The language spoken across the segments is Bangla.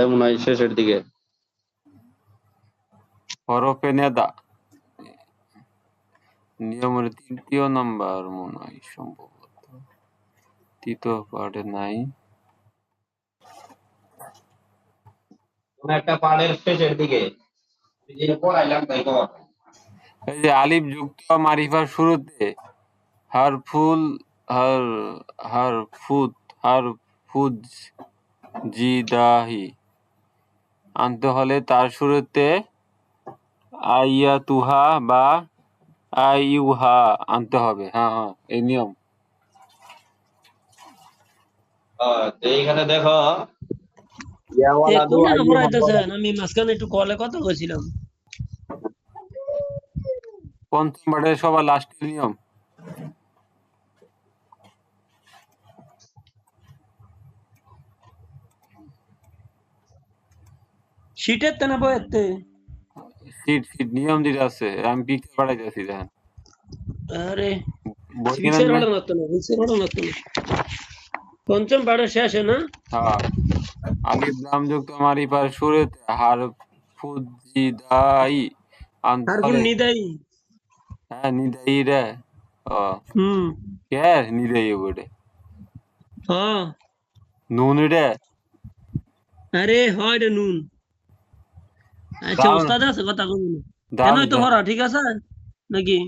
পাড়ে মনে হয় শেষের দিকে। হরফে নেদা নিয়মের ৩য় নাম্বার মনে হয় সম্ভবত, ৩য় পার্টে নাই। কোন একটা পাড়ের শেষের দিকে যেটা পড়াইলাম তাই কর। এই যে আলিফ যুক্ত মারিফার শুরুতে হারফুল হার হারফুজ জিদাহি আনতে হলে তার শুরুতে আইয়াতুহা বা আইয়ুহা আনতে হবে। হ্যাঁ হ্যাঁ, এই নিয়ম। তো এইখানে দেখো ইয়াওয়ালা দু কোন আইয়ুহা পড়াইতেছেন? আমি মাঝখানে একটু কলে কথা কইছিলাম। পঞ্চম পাঠের সবার লাস্টের নিয়ম। শীতের তেনা বইতে সিট নিয়ম দিতে আছে, আমি পিকে পাঠাইতেছি দেখেন। আরে বই কিনেন বিশের নাই? পড়া নতুন বিশের পড়া নতুন পঞ্চম পাড়া শেষে না? হ্যাঁ, আলিফ লাম যুক্ত মারিফার শুরুতে হারফুজিদাই আনতে হারফুল হলে। নিদাই। হ্যাঁ, নিদাই রে। ও হুম। কে নিদাই বটে? হ্যাঁ। নুন রে। আরে হয় রে নুন। আচ্ছা দাও ওস্তাদ আছে কথা কই না। দাও এনই তো দেন। পড়া ঠিক আছে নাকি?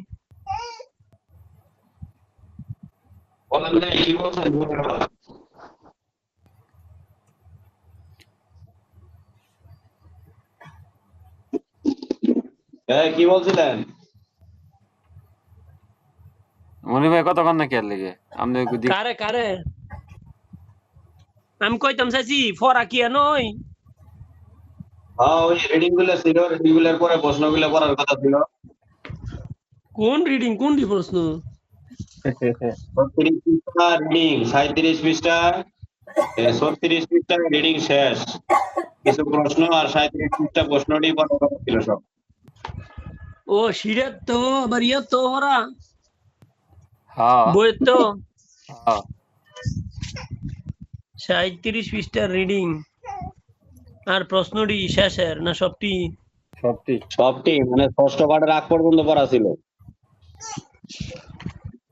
বলেন না কি বলছেন? হ্যাঁ কি বলছিলেন? মনি ভাই কতক্ষণ না কে লেগে আপনি কারে কারে আমি কইতাম চাইছি পড়া কি নই? হ্যাঁ ওই রিডিং গুলো ছিল, রিডিং গুলোর পরে প্রশ্নগুলো পড়ার কথা ছিল। কোন রিডিং কোন দি প্রশ্ন? ৩৬ পৃষ্ঠা রিডিং, ৩৭ পৃষ্ঠা ৩৬ পৃষ্ঠা রিডিং শেষ, কিছু প্রশ্ন আর ৩৭ পৃষ্ঠা প্রশ্নটি পড়ার কথা ছিল সব। ও শিরের তো আবার ইয়ে তো পড়া হ্যাঁ বইয়ের তো হ্যাঁ ৩৭ পৃষ্ঠার রিডিং আর প্রশ্নটি শেষের না সবটি? সবটি মানে ষষ্ঠ পাঠের আগ পর্যন্ত পড়া ছিল।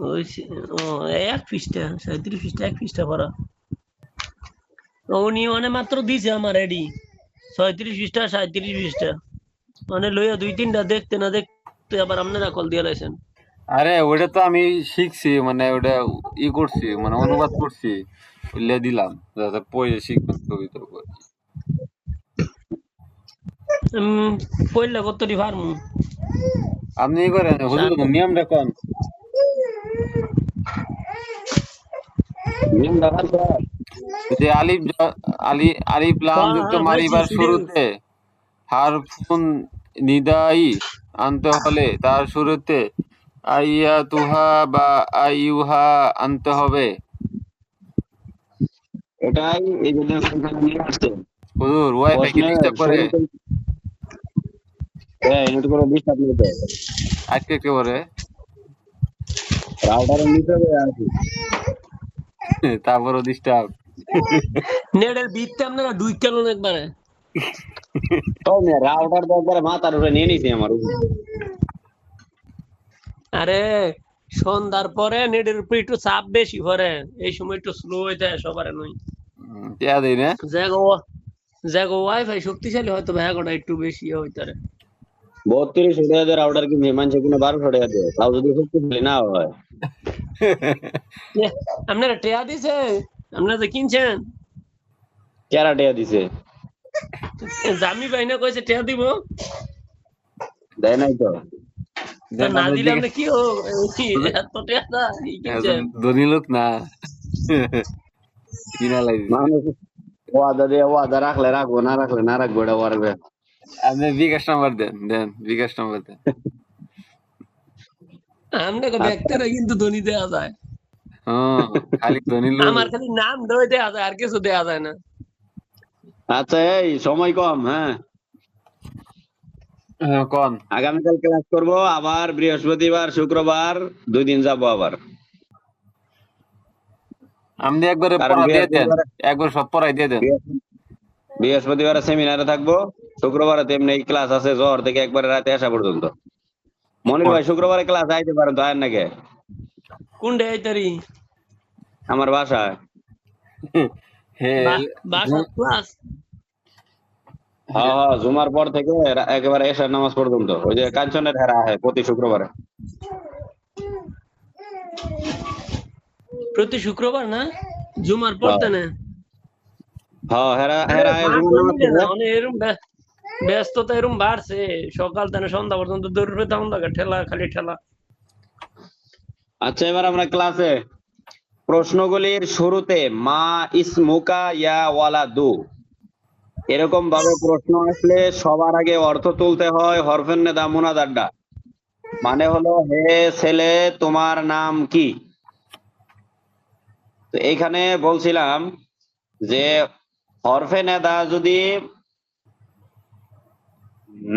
ওই ও এক পৃষ্ঠা ৩৭ পৃষ্ঠা এক পৃষ্ঠা পড়া। উনি মানে মাত্র দিছে আমার রেডি ৩৬ পৃষ্ঠা ৩৭ পৃষ্ঠা মানে লইয়া ২-৩টা দেখতে না দেখতে আবার আপনারা কল দিয়ে লাইছেন। আরে ওটা তো আমি শিখছি, মানে ওটা করছি, মানে অনুবাদ করছি, লিখে দিলাম যাতে পড়ে শিখবেন কবিতা। পড়লে কতটি পারমু? আপনি করেন হুজুর, নিয়ম দেখুন। নিয়ম দেখান স্যার। যে আলিফ লাম যুক্ত মারিবার শুরুতে হারফুন নিদাই আনতে হলে তার শুরুতে আইয়াতুহা বা আইয়ুহা আনতে হবে। এটাই এই যে নিয়ে আসছে হুজুর ওয়াইফাই কি ডিস্টার্ব করে? হ্যাঁ এটা কোনো ডিস্টার্ব নেই তো, আজকে একেবারে রাউটারের নিচে আছে। তারপরও ডিস্টার্ব। নেটের বিটতে আপনারা দুই কেন একবারে রাউটার তো একবারে মাথার উপরে নিয়ে নিছি আমার। আরে সন্ধ্যার পরে নেটের উপর একটু চাপ বেশি পরে, এই সময় একটু স্লো হয়ে যায় সবার নই। টিয়া দেই না জাগো ওয়াইফাই শক্তিশালী হয়তো ভাগটা একটু বেশি হইতারে। ৩২ টাকা রাউটার কিনে মানুষে কিনে ১২০০ টাকা দিয়ে, তাও যদি শক্তিশালী না হয়। আপনারা টেয়া দিছে? আপনারা যে কিনছেন কেরা টাকা দিছে? জামি ভাই না কইছে টেয়া দিব, দেয় নাই তো। না দিলে আপনি কি এত টেয়া দা কিনছেন? ধনী লোক না কিনা লাগবে। মানুষ ওয়াদা দিয়ে ওয়াদা রাখলে রাখবো, না রাখলে না রাখবো, এটা পারবে। আপনি বিকাশ নাম্বার দেন বিকাশ নাম্বার দেন। আপনাকে ব্যক্তিরা কিন্তু ধনী দেওয়া যায়। খালি ধনী লোক। আমার খালি নাম ধরে দেওয়া যায়, আর কিছু দেওয়া যায় না। আচ্ছা এই সময় কম, হ্যাঁ কোন আগামীকাল ক্লাস করবো, আবার বৃহস্পতিবার শুক্রবার 2 দিন যাবো আবার। আপনি একবারে কারণ পড়া দিয়ে দেন, একবার সব পড়াই দিয়ে দেন। বৃহস্পতিবারে সেমিনারে থাকবো, শুক্রবারে তেমনি ক্লাস আছে জোহর থেকে একবারে রাতে আসা পর্যন্ত। মনির ভাই শুক্রবারে ক্লাস আইতে পারেন তো, আয়েন নাকি কোন ডে আইতারি? আমার বাসায়? হ্যাঁ বাসা ক্লাস? হ্যাঁ হ্যাঁ, জুমার পর থেকে একেবারে এশার নামাজ পর্যন্ত। ওই যে কাঞ্চনের হেরা হয় প্রতি শুক্রবারে। প্রতি শুক্রবার না? জুমার পর হ্যাঁ। দেনে? হ্যাঁ, হেরা হেরা আয় জুমার নামাজ পড়বে। মানে এরম ব্যস্ততা এরম বাড়ছে, সকাল থেকে সন্ধ্যা পর্যন্ত দৌড় পেতাম লাগে, ঠেলা খালি ঠেলা। আচ্ছা, এবার আমরা ক্লাসে প্রশ্নগুলির শুরুতে মা ইসমুকা ইয়া ওয়ালাদু এরকম ভাবে প্রশ্ন আসলে সবার আগে অর্থ তুলতে হয় হরফেন নেদা মুনাদাড্ডা। মানে হলো, হে ছেলে তোমার নাম কি? তো এইখানে বলছিলাম যে হরফে নেদা যদি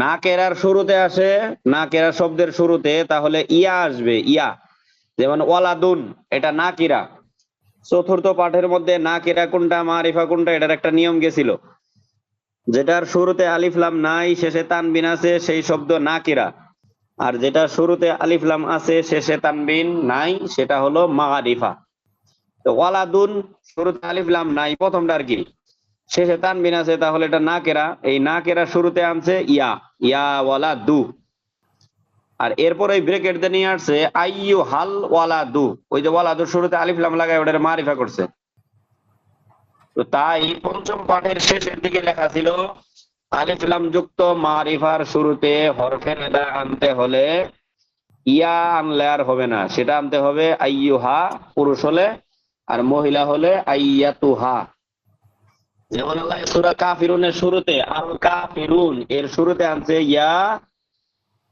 না কেরার শুরুতে আসে, না কেরা শব্দের শুরুতে, তাহলে ইয়া আসবে, ইয়া। যেমন ওয়ালাদুন, এটা না কিরা। চতুর্থ পাঠের মধ্যে না কিরা কোনটা মারিফা কোনটা এটার একটা নিয়ম গেছিল, যেটার শুরুতে আলিফ লাম নাই শেষে তানবিন আছে সেই শব্দ না কিরা, আর যেটা শুরুতে আলিফ লাম আছে শেষে তানবিন নাই সেটা হলো মারিফা। তো ওয়ালাদুন শুরুতে আলিফ লাম নাই প্রথমটা আর কি, শেষে তানবিন আছে, তাহলে এটা না কেরা। এই না কেরা শুরুতে আনছে ইয়া, ইয়া ওয়ালাদু। আর এরপর ওই ব্রেকেট দিয়ে নিয়ে আসছে আইয়ু হাল ওয়ালাদু। ওই যে ওয়ালাদুর শুরুতে আলিফ লাম লাগায় ওটার মারিফা করছে। তো তাই পঞ্চম পাঠের শেষের দিকে লেখা ছিল আলিফ লাম যুক্ত মারিফার শুরুতে হরফে নেদা আনতে হলে ইয়া আনলে আর হবে না, সেটা আনতে হবে আইয়ুহা পুরুষ হলে, আর মহিলা হলে আইয়াতুহা। যেমন আল্লাহ সূরা কাফিরুনের শুরুতে আল কাফিরুন এর শুরুতে আনছে ইয়া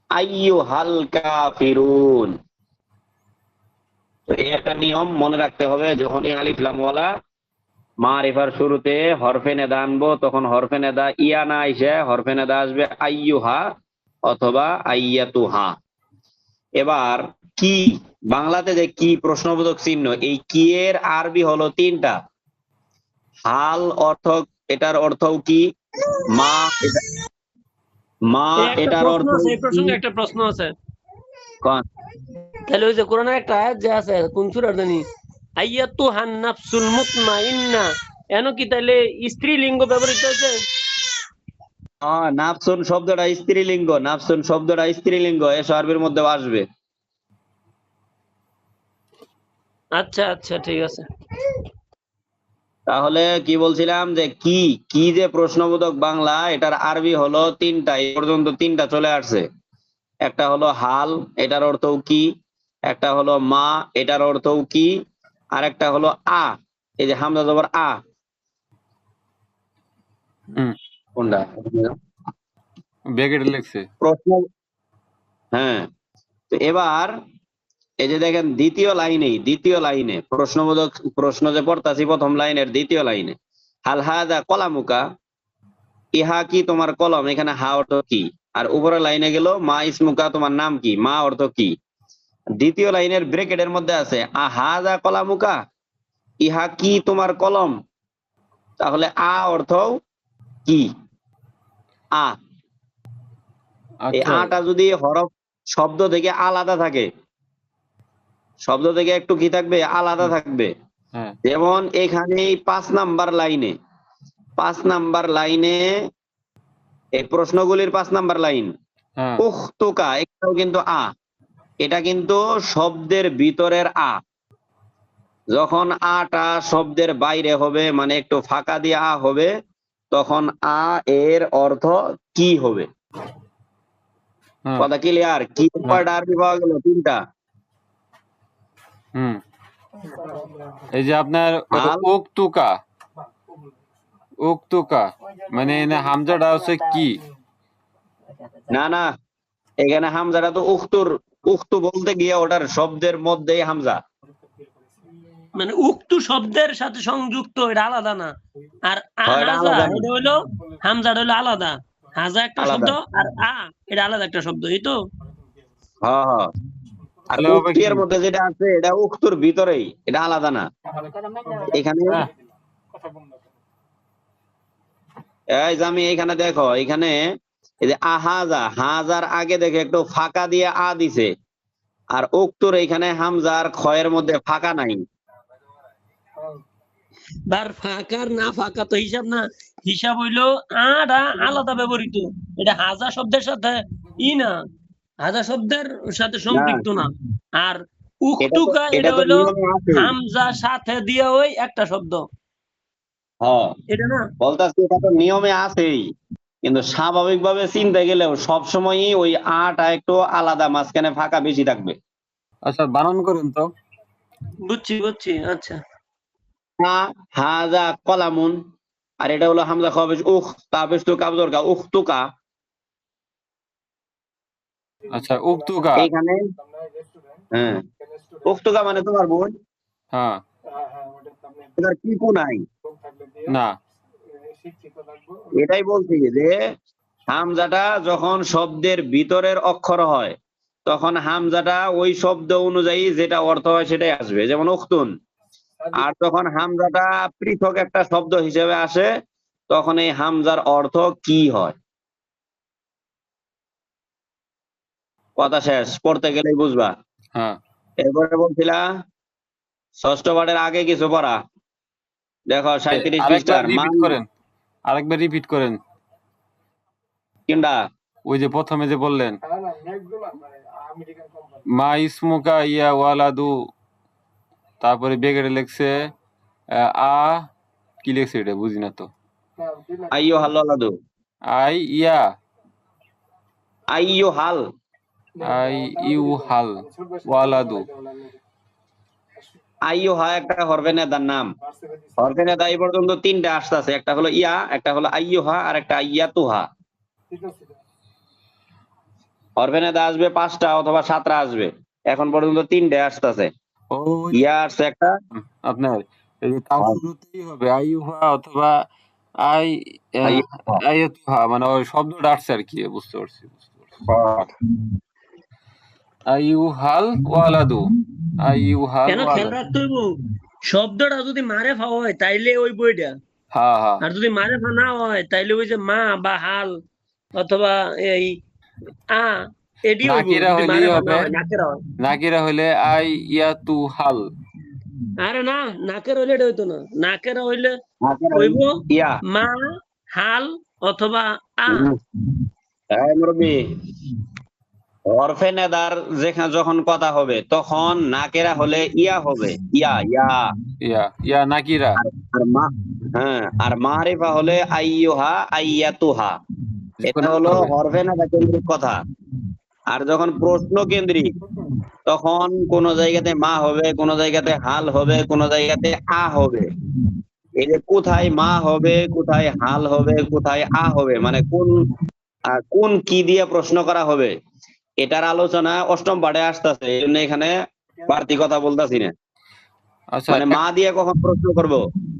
আইয়ুহাল কাফিরুন। তো এই একটা নিয়ম মনে রাখতে হবে, যখনই আলিফ লাম ওয়ালা মারিফার শুরুতে হরফে নেদা আনবো, তখন হরফে নেদা ইয়া না আইসে হরফে নেদা আসবে আইয়ুহা অথবা আইয়াতুহা। এবার কি, বাংলাতে যে কি প্রশ্নবোধক চিহ্ন, এই কি এর আরবি হলো তিনটা। হাল অর্থ, এটার অর্থও কি। মা মা এই একটা এটার প্রশ্ন অর্থ আছে, এই কি। প্রসঙ্গে একটা প্রশ্ন আছে। কোন? তাহলে ওই যে কোরআনের একটা আয়াত যে আছে, কোন সূরার জানি, আইয়াতুহান নাফসুল মুতমাইন্না, এনো কি তাইলে স্ত্রীলিঙ্গ ব্যবহৃত হয়েছে? নাফসুন শব্দটা স্ত্রীলিঙ্গ, নাফসুন শব্দটা স্ত্রীলিঙ্গ, এসো আরবির মধ্যে আসবে। আচ্ছা আচ্ছা, ঠিক আছে। তাহলে কি বলছিলাম যে কি, কি যে প্রশ্নবোধক বাংলা, এটার আরবি হলো তিনটা, এই পর্যন্ত তিনটা চলে আসছে। একটা হলো হাল, এটার অর্থও কি। একটা হলো মা, এটার অর্থও কি। আর একটা হলো আ, এই যে হামজা জবর আ। কোনটা ব্যাকেটে লিখছে। প্রশ্ন? হ্যাঁ। তো এবার এই যে দেখেন দ্বিতীয় লাইনে প্রশ্নবোধক প্রশ্ন যে পড়তাছি প্রথম লাইনের দ্বিতীয় লাইনে, হাল হাদা কলামুকা, ইহা কি তোমার কলম, এখানে হা অর্থ কি। আর উপরের লাইনে গেল মা ইসমুকা তোমার নাম কি, মা অর্থ কি। দ্বিতীয় লাইনের ব্রেকেটের মধ্যে আছে আহাদা কলামুকা, ইহা কি তোমার কলম, তাহলে আ অর্থ কি, আ। এই আচ্ছা। আটা যদি হরফ শব্দ থেকে আলাদা থাকে, শব্দ থেকে একটু কি থাকবে, আলাদা থাকবে। হ্যাঁ যেমন এখানে 5 নাম্বার লাইনে, 5 নাম্বার লাইনে এই প্রশ্নগুলির 5 নাম্বার লাইন, হ্যাঁ উখতুকা, এটাও কিন্তু আ, এটা কিন্তু শব্দের ভিতরের আ। যখন আটা শব্দের বাইরে হবে, মানে একটু ফাঁকা দিয়ে আ হবে, তখন আ এর অর্থ কি হবে। হ্যাঁ কথা ক্লিয়ার? কি কয়টা আরবি পাওয়া গেল? তিনটা। হুম। এই যে আপনার হাল, উকতুকা, উকতুকা মানে এনে হামজাটা হচ্ছে কি? না না, এখানে হামজাটা তো উখতুর, উখতু বলতে গিয়ে ওটার শব্দের মধ্যেই হামজা। মানে উক্তু শব্দের সাথে সংযুক্ত, এটা আলাদা না। আর হয়, এটা হাজা আলাদা না, এটা হইলো, হামজাটা হইলো আলাদা। হাজা একটা শব্দ, আলাদা। আর এটা আলাদা একটা শব্দ, এই তো। হ্যাঁ হ্যাঁ। আর তাহলে হবে উক্তি কি? এর মধ্যে যেটা আছে এটা উক্তুর ভিতরেই, এটা আলাদা না। এখানে হ্যাঁ এই যে আমি এখানে দেখো, এখানে এই যে আহাজা, হাজার আগে দেখে একটু ফাঁকা দিয়ে আ দিছে, আর উক্তুর এখানে হামজার খয়ের মধ্যে ফাঁকা নাই। বার ফাঁকার না ফাঁকা তো হিসাব না, হিসাব হইলো আটা আলাদা ব্যবহৃত, এটা হাজা শব্দের সাথে না, হাজা শব্দের সাথে না, সম্পৃক্ত না। আর এটা তো উক্তুকা এটা এটা তো হইলো নিয়মে আছে। হামজা সাথে দিয়ে ওই একটা শব্দ, হ্যাঁ, এটা না। বলতাছি এটা তো নিয়মে আছেই, কিন্তু স্বাভাবিকভাবে চিনতে গেলেও সবসময়ই ওই আটা একটু আলাদা, মাঝখানে ফাঁকা বেশি থাকবে। আচ্ছা বানান করেন তো। বুঝছি বুঝছি, আচ্ছা। হাজা কলামুন, আর এটা হলো হামজা খবেশ উখ, তাবেশ তু কাবজর কা উখ তুকা। আচ্ছা উক্তুকা। এইখানে হ্যাঁ, উখ তুকা মানে তোমার বোন, হ্যাঁ। এটার কিছু নাই। না। এটাই বলছি যে হামজাটা যখন শব্দের ভিতরের অক্ষর হয়, তখন হামজাটা ওই শব্দ অনুযায়ী যেটা অর্থ হয় সেটাই আসবে, যেমন উখতুন। আর যখন হামজাটা পৃথক একটা শব্দ হিসেবে আসে, তখন এই হামজার অর্থ কি হয়। কথা শেষ, পড়তে গেলেই বুঝবা। হ্যাঁ। এরপরে বলছিলা ষষ্ঠ পাঠের আগে কিছু পড়া, দেখো 37 আরেকবার পৃষ্ঠার মান রিপিট করেন, আরেকবার রিপিট করেন। কিংবা ওই যে প্রথমে যে বললেন মা ইসমুকা ইয়া ওয়ালাদু, তারপরে বেগেটে লেখছে আ, কি লেখছে এটা বুঝি না তো। আইয়ো হাল ওয়ালাদু, আই ইয়া, আইয়ো হাল, আই ইউ হাল ওয়ালাদু। আইয়ো হা একটা হরফে নেদার নাম। হরফে নেদা এই পর্যন্ত তিনটা আসতেছে, একটা হলো ইয়া, একটা হলো আইয়ো হা, আর একটা আইয়া তুহা। হরফে নেদা আসবে 5টা অথবা 7টা আসবে, এখন পর্যন্ত 3টে আসতেছে। ও ইয়া আসছে একটা। আপনার এই যে তার শুরুতেই হবে আইউহা অথবা আই আইয়ো হা। আইয়াতুহা, মানে ওই শব্দটা আসছে আর কি, বুঝতে পারছি বুঝতে পারছি। আইউহাল ওয়ালাদু, আইউহাল কেন খেয়াল ওয়ালাদু। রাখতে হইব, শব্দটা যদি মারেফা হয় তাইলে ওই বইটা, হ্যাঁ হ্যাঁ। আর যদি মারেফা না হয় তাইলে ওই যে মা বা হাল অথবা এই আ এডি হইব, নাকিরা যদি হইলেই মারেফা না হবে, হয়, নাকেরা হয়। নাকিরা হইলে আই ইয়াতু হাল। আরে না, নাকের হইলে এটা হইতো না, নাকেরা হইলে নাকেরা হইব ইয়া। মা হাল অথবা আ। এই মুরব্বি, হরফে নেদার যেখানে যখন কথা হবে তখন নাকেরা হলে ইয়া হবে, ইয়া ইয়া। ইয়া ইয়া নাকিরা। আর মা, হ্যাঁ, আর মারিফা হলে আইয়ুহা আইয়াতুহা। যে এটা কোনো একটা হলো হবে। হরফে নেদা কেন্দ্রিক কথা। আর যখন প্রশ্ন কেন্দ্রিক, তখন কোন জায়গাতে মা হবে, কোন জায়গাতে হাল হবে, কোন জায়গাতে আ হবে। এই যে কোথায় মা হবে, কোথায় হাল হবে, কোথায় আ হবে, মানে কোন কি দিয়ে প্রশ্ন করা হবে, এটার আলোচনা অষ্টম পাঠে আসতেছে। এই জন্য এখানে বাড়তি কথা বলতেছি না। আচ্ছা মানে মা দিয়ে কখন প্রশ্ন করব,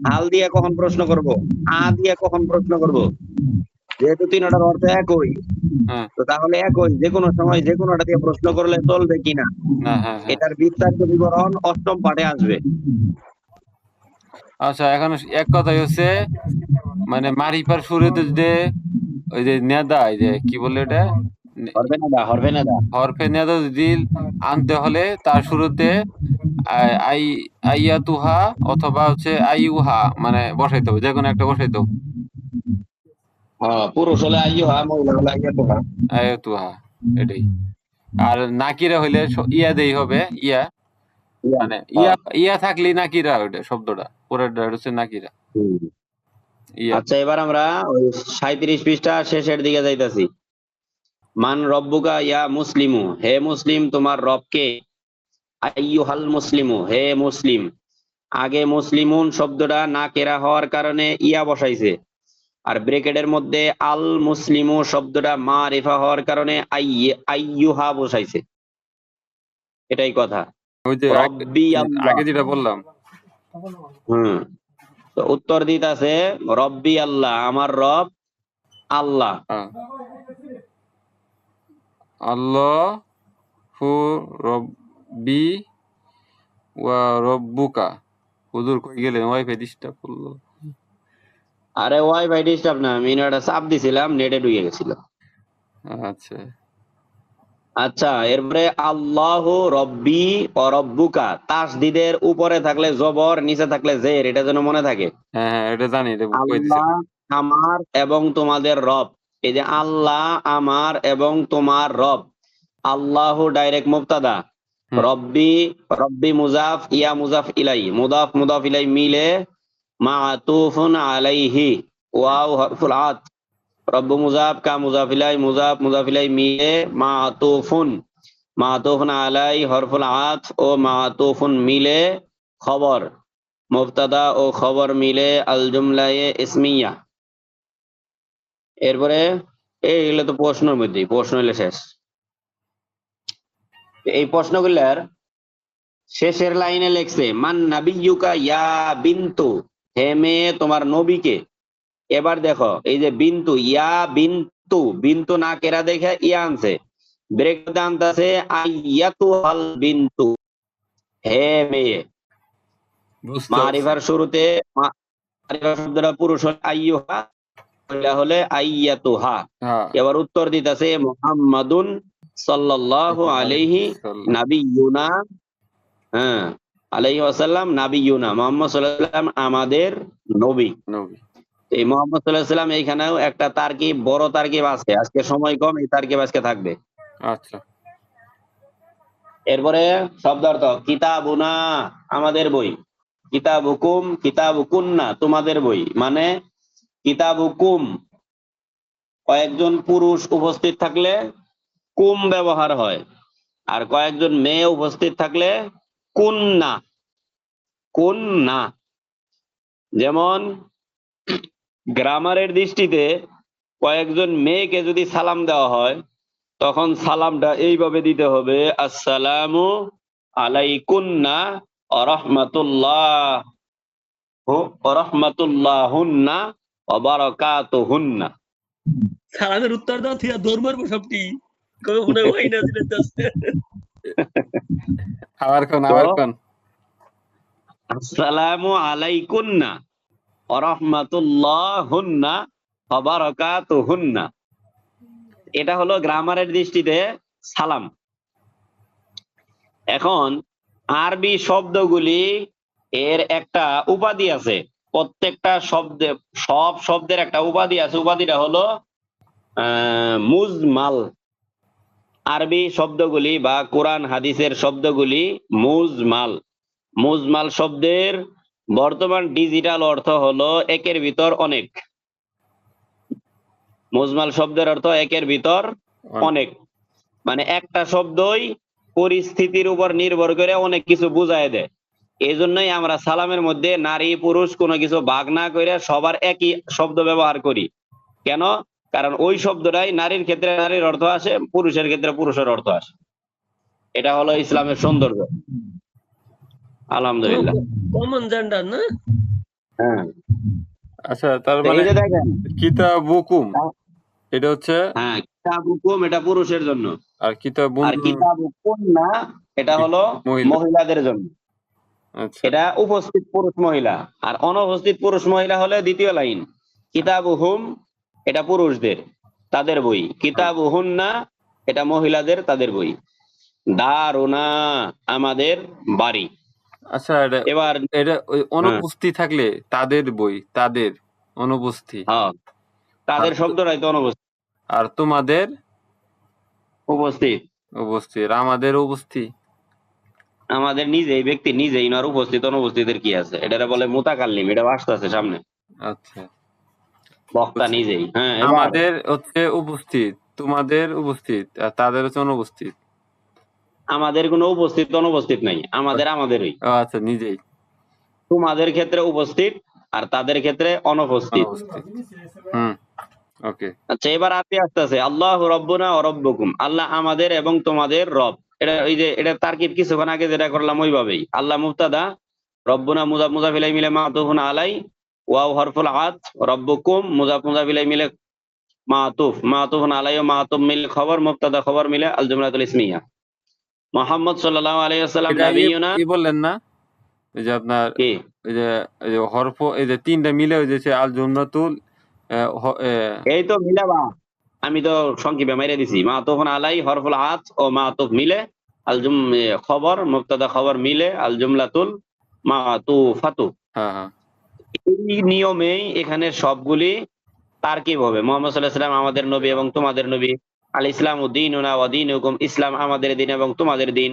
হাল দিয়ে কখন প্রশ্ন করব, আ দিয়ে কখন প্রশ্ন করব, যেহেতু তিনটার অর্থ একই, হ্যাঁ। তো তাহলে একই যে কোনো সময় যে কোনোটা দিয়ে প্রশ্ন করলে চলবে কিনা, না হ্যাঁ হ্যাঁ। এটার বিস্তারিত বিবরণ অষ্টম পাঠে আসবে। আচ্ছা এখন এক কথাই হচ্ছে, মানে মারিফার শুরুতে যে ওই যে নেদা, এই যে কি বলে এটা, হরবে না দা, হরবে না দা। হরফে নেদা যদি আনতে হলে তার শুরুতে আই আইয়াতুহা অথবা হচ্ছে আইউহা মানে বসাইতে হবে, যে কোনো একটা বসাইতে হবে। পুরুষ হলে আইয়ুহা, মহিলা হলে আইয়াতুহা। আইয়াতুহা, এটাই। আর নাকিরা হইলে ইয়া দেই হবে, ইয়া, ইয়া, মানে ইয়া, হ্যাঁ। ইয়া থাকলেই নাকিরা ওটা শব্দটা পুরোটা হচ্ছে নাকিরা। হুম। ইয়া। আচ্ছা, এবার আমরা ওই 37 পৃষ্ঠা শেষের দিকে যাইতাছি। মান রব্বুকা ইয়া মুসলিমু, হে মুসলিম তোমার রব কে। আইয়ুহাল মুসলিমু, হে মুসলিম। আগে মুসলিমুন শব্দটা না কেরা হওয়ার কারণে ইয়া বসাইছে, আর ব্রেকেটের মধ্যে আল মুসলিমু শব্দটা মারিফা হওয়ার কারণে আইয়ুহা বসাইছে। এটাই কথা। ওই যে রব্বি আল্লাহ। আগে যেটা বললাম। হুম, তো উত্তর দিতাছে রব্বি আল্লাহ, আমার রব আল্লাহ। হ্যাঁ। আল্লাহ হু রব্বি ওয়া রব্বুকা। হুজুর কই গেলেন, ওয়াইফাই ডিস্টার্ব করলো। আরে ওয়াইফাই ডিস্টার্ব না, আমি একটা চাপ দিছিলাম, নেটে ঢুকে গেছিল। আচ্ছা আচ্ছা, এরপরে আল্লাহু রব্বি ও রব্বুকা, তাসদিদের উপরে থাকলে জবর, নিচে থাকলে জের, এটা যেন মনে থাকে। হ্যাঁ হ্যাঁ, এটা জানি, এটা কই দিছে। আল্লাহ আমার এবং তোমাদের রব। এই যে আল্লাহ আমার এবং তোমার রব, আল্লাহু ডাইরেক্ট মুবতাদা, হুম। রব্বি রব্বি মুজাফ, ইয়া মুজাফ ইলাই, মুদাফ মুদাফ ইলাই মিলে মাতুফুন আলাইহি, ওয়াও হরফুল আত, রব্বু মুজাফ কা মুজাফ ইলাই, মুজাফ মুজাফ ইলাই মিলে মাতুফুন, মাতুফুন আলাই হরফুল আত ও মাতুফুন মিলে খবর, মুবতাদা ও খবর মিলে আল জুমলায়ে ইসমিয়া। এরপরে এইগুলো তো প্রশ্নের মধ্যেই, প্রশ্ন হইলে শেষ। এই প্রশ্নগুলার শেষের লাইনে লেখছে মান নাবিয়ুকা ইয়া বিন্তু, হে মেয়ে তোমার নবীকে। এবার দেখো এই যে বিন্তু, ইয়া বিন্তু, বিন্তু না কেরা দেখে ইয়া আনছে, ব্রেক আনতেছে আইয়াতু আল বিন্তু, হে মেয়ে। বুঝতে পারছি। মারিফার শুরুতে মারিফা শব্দটা পুরুষ হলে আইয়ুহা, মহিলা হলে আইয়াতুহা। হ্যাঁ এবার উত্তর দিতেছে মুহাম্মাদুন সাল্লাল্লাহু আলাইহি নাবিয়ুনা, হ্যাঁ আলাইহি ওয়াসাল্লাম নাবিয়ুনা, মুহাম্মদ সাল্লাল্লাহু আলাইহি ওয়াসাল্লাম আমাদের নবী। নবী। এই মুহাম্মদ সাল্লাল্লাহু আলাইহি ওয়াসাল্লাম এইখানেও একটা তারকিব, বড় তারকিব আছে, আজকে সময় কম, এই তারকিব আজকে থাকবে। আচ্ছা এরপরে শব্দার্থ, কিতাবুনা আমাদের বই, কিতাবুকুম কিতাবুকুন্না তোমাদের বই, মানে কিতাবুকুম কয়েকজন পুরুষ উপস্থিত থাকলে কুম ব্যবহার হয়, আর কয়েকজন মেয়ে উপস্থিত থাকলে কুন্না, কুন্না। যেমন গ্রামারের দৃষ্টিতে কয়েকজন মেয়েকে যদি সালাম দেওয়া হয়, তখন সালামটা এইভাবে দিতে হবে, আসসালামু আলাইকুন্না ওয়া রাহমাতুল্লাহ ওয়া রাহমাতুল্লাহুন্না ওয়া বারাকাতুহুন্না। সালামের উত্তর দাও থিয়া দৌড় মারবো সবটি, কবে মনে হয় না দিলে যাচ্ছে। আবার কোন, তো আবার কোন। আসসালামু আলাইকুন্না ওয়া রাহমাতুল্লাহুন্না ওয়া বারাকাতুহুন্না, এটা হলো গ্রামারের দৃষ্টিতে সালাম। এখন আরবি শব্দগুলি এর একটা উপাধি আছে, প্রত্যেকটা শব্দে, সব শব্দের একটা উপাধি আছে, উপাধিটা হলো মুজমাল। আরবি শব্দগুলি বা কোরআন হাদিসের শব্দগুলি মুজমাল। মুজমাল শব্দের বর্তমান ডিজিটাল অর্থ হলো একের ভিতর অনেক। মুজমাল শব্দের অর্থ একের ভিতর অনেক, মানে একটা শব্দই পরিস্থিতির উপর নির্ভর করে অনেক কিছু বুঝায় দেয়। এই জন্যই আমরা সালামের মধ্যে নারী পুরুষ কোনো কিছু ভাগ না করে সবার একই শব্দ ব্যবহার করি। কেন? কারণ ওই শব্দটাই নারীর ক্ষেত্রে নারীর অর্থ আসে, পুরুষের ক্ষেত্রে পুরুষের অর্থ আসে। এটা হলো ইসলামের সৌন্দর্য। আলহামদুলিল্লাহ। কমন জেন্ডার না? হ্যাঁ, আচ্ছা, তার তো মানে এই যে দেখেন, কিতাবুকুম এটা হচ্ছে, হ্যাঁ কিতাবুকুম এটা পুরুষের জন্য, আর কিতাবুন আর কিতাবুকুন্না এটা হলো মহিলা। মহিলাদের জন্য। আচ্ছা এটা উপস্থিত পুরুষ মহিলা, আর অনুপস্থিত পুরুষ মহিলা হলে দ্বিতীয় লাইন, কিতাবুহুম এটা পুরুষদের, তাদের বই, কিতাবুহুন্না এটা মহিলাদের, তাদের বই। দারুনা আমাদের বাড়ি। আচ্ছা, এটা এবার এটা ওই হ্যাঁ, অনুপস্থিত থাকলে তাদের বই, তাদের অনুপস্থিত, হ্যাঁ তাদের আর শব্দটাই তো অনুপস্থিত, আর তোমাদের উপস্থিত। উপস্থিত, আমাদের উপস্থিত। আমাদের নিজেই ব্যক্তি নিজেই নয়, উপস্থিত অনুপস্থিতের কি আছে, এটা বলে মুতাকাল্লিম, এটা আসতেছে সামনে, আচ্ছা বক্তা বুঝছি। নিজেই। হ্যাঁ, এবার আমাদের হচ্ছে উপস্থিত, তোমাদের উপস্থিত, আর তাদের হচ্ছে অনুপস্থিত। আমাদের কোনো উপস্থিত অনুপস্থিত নাই, আমাদের আমাদেরই। ও আচ্ছা, নিজেই তোমাদের ক্ষেত্রে উপস্থিত আর তাদের ক্ষেত্রে অনুপস্থিত। অনুপস্থিত। হুম, ওকে। আচ্ছা, এবার আপনি আসতেছে আল্লাহ রব্বুনা ও রব্বুকুম, আল্লাহ আমাদের এবং তোমাদের রব। এটা ওই যে এটা তারকিব কিছুক্ষণ আগে যেটা করলাম ওইভাবেই, আল্লাহ মুবতাদা, রব্বুনা মুজাফ মুজাফ ইলাই মিলে মাতুফুন আলাই, ওয়াও হরফুল আত, রব্বুকুম মুজাফ মুজাফ ইলাই মিলে মাতুফুন আলাই ও মাতুফ মিলে খবর, মুবতাদা খবর মিলে আল জুমলাতুল ইসমিয়া। মুহাম্মদ সাল্লাল্লাহু আলাইহি ওয়াসাল্লাম এটা নবিয়ুনা, বললেন না, ওই যে আপনার কি ওই যে হরফ এই যে তিনটা মিলে ওই যে সে আল জুমরাতুল এই তো মিলাবা, আমি তো সংক্ষেপে মাইরে দিছি। মাতুফুন আলাই হরফুল আত ও মাতুফ মিলে, আল জুম খবর মুবতাদা খবর মিলে, আল জুমলাতুল মাতুফাতু। হ্যাঁ হ্যাঁ এই নিয়মেই এখানে সবগুলি তারকিব হবে। মুহাম্মদ সাল্লাল্লাহু আলাইহি ওয়াসাল্লাম আমাদের নবী এবং তোমাদের নবী। আল ইসলামু দীনুনা ওয়া দীনুকুম, ইসলাম আমাদের দিন এবং তোমাদের দিন।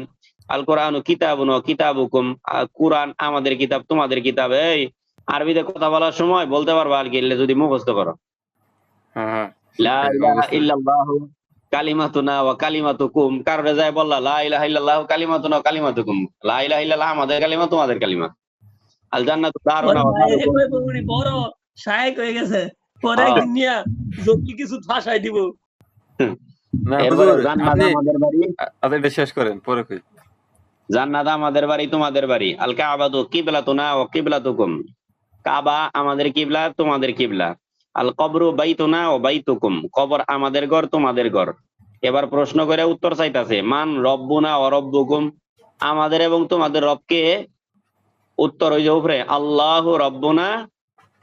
আল কোরআনু কিতাবুন ওয়া কিতাবুকুম, কুরআন আমাদের কিতাব তোমাদের কিতাব। এই আরবিতে কথা বলার সময় বলতে পারবা আর কি, যদি মুখস্থ করো। হ্যাঁ হ্যাঁ লা ইলাহা ইল্লাল্লাহু কালিমাতুনা ওয়া কালিমাতুকুম, কারণে যায় বললা লা ইলাহা ইল্লাল্লাহু কালিমাতুনা ওয়া কালিমাতুকুম, লা ইলাহা ইল্লাল্লাহ আমাদের কালিমা তোমাদের কালিমা। আল জান্নাতু দারুনা ওরে ওয়া ভাই দারুকুম। উনি বড় শায়েক হয়ে গেছে, পরে হ্যাঁ। একদিন নিয়া জটিল কিছু ভাষায় দিব। না এরপরে হুজুর জান্নাত আপনি আমাদের বাড়ি, আচ্ছা এটা শেষ করেন পরে কই। জান্নাত আমাদের বাড়ি তোমাদের বাড়ি। আল কাবাতু কিবলাতুনা ওয়া কিবলাতুকুম, কাবা আমাদের কিবলা তোমাদের কিবলা। আল কবরু বাইতুনা ও বাইতুকুম, কবর আমাদের ঘর তোমাদের ঘর। এবার প্রশ্ন করে উত্তর চাইতাছে, মান রব্বুনা ও রব্বুকুম, আমাদের এবং তোমাদের রবকে। উত্তর ওই যে উপরে, আল্লাহু রব্বুনা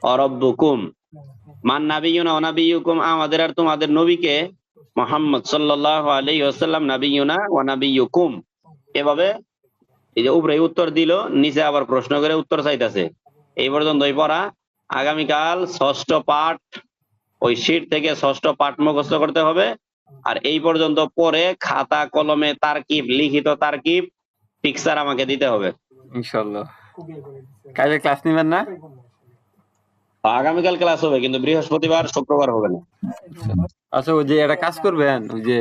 ও রব্বুকুম। মান নাবিয়ুনা ও নাবিয়ুকুম, আমাদের আর তোমাদের নবীকে। মুহাম্মদ সাল্লাল্লাহু আলাইহি ওয়াসাল্লাম নাবিয়ুনা ওয়া নাবিয়ুকুম। এভাবে এই যে উপরে উত্তর দিল, নিচে আবার প্রশ্ন করে উত্তর চাইতাছে। এই পর্যন্তই পড়া। আগামীকাল ষষ্ঠ পাঠ, ওই শীট থেকে ষষ্ঠ পাঠ মুখস্থ করতে হবে। আর এই পর্যন্ত পরে খাতা কলমে তারকিব, লিখিত তারকিব পিকচার আমাকে দিতে হবে। ইনশাআল্লাহ কালকে ক্লাস নিবেন না? আগামীকাল ক্লাস হবে, কিন্তু বৃহস্পতিবার শুক্রবার হবে না। আচ্ছা ওই যে একটা কাজ করবেন, ওই যে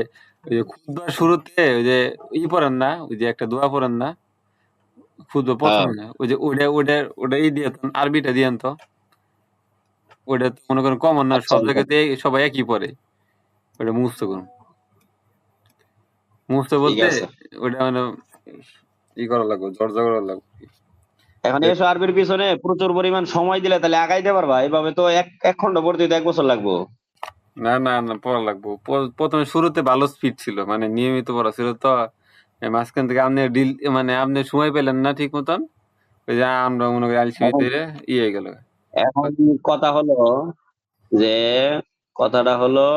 খুতবার শুরুতে ওই যে পড়েন না, ওই যে একটা দোয়া পড়েন না খুতবা প্রথমে, ওই যে ওটা দিয়ে আরবিটা দিয়েন তো। ওটা তো মনে করেন কমন না, আচ্ছা, সব জায়গাতে সবাই একই পড়ে। ওটা মুখস্থ করুন। মুখস্থ ঠিক বলতে আছে। ওটা মানে করা লাগবে, চর্চা করা লাগবে। এখন এসব আরবির পিছনে প্রচুর পরিমাণ সময় দিলে তাহলে আগাইতে পারবা। এভাবে তো এক খন্ড পড়তে তো 1 বছর লাগবে। না না না পড়া লাগবে। প্রথমে শুরুতে ভালো স্পিড ছিল, মানে নিয়মিত পড়া ছিল তো। মাঝখান থেকে আপনি মানে আপনি সময় পেলেন না ঠিক মতন, ওই যে আমরা মনে করি আলসিমিতে এখন হয়ে গেল। এখন কথা হলো যে, কথাটা হলো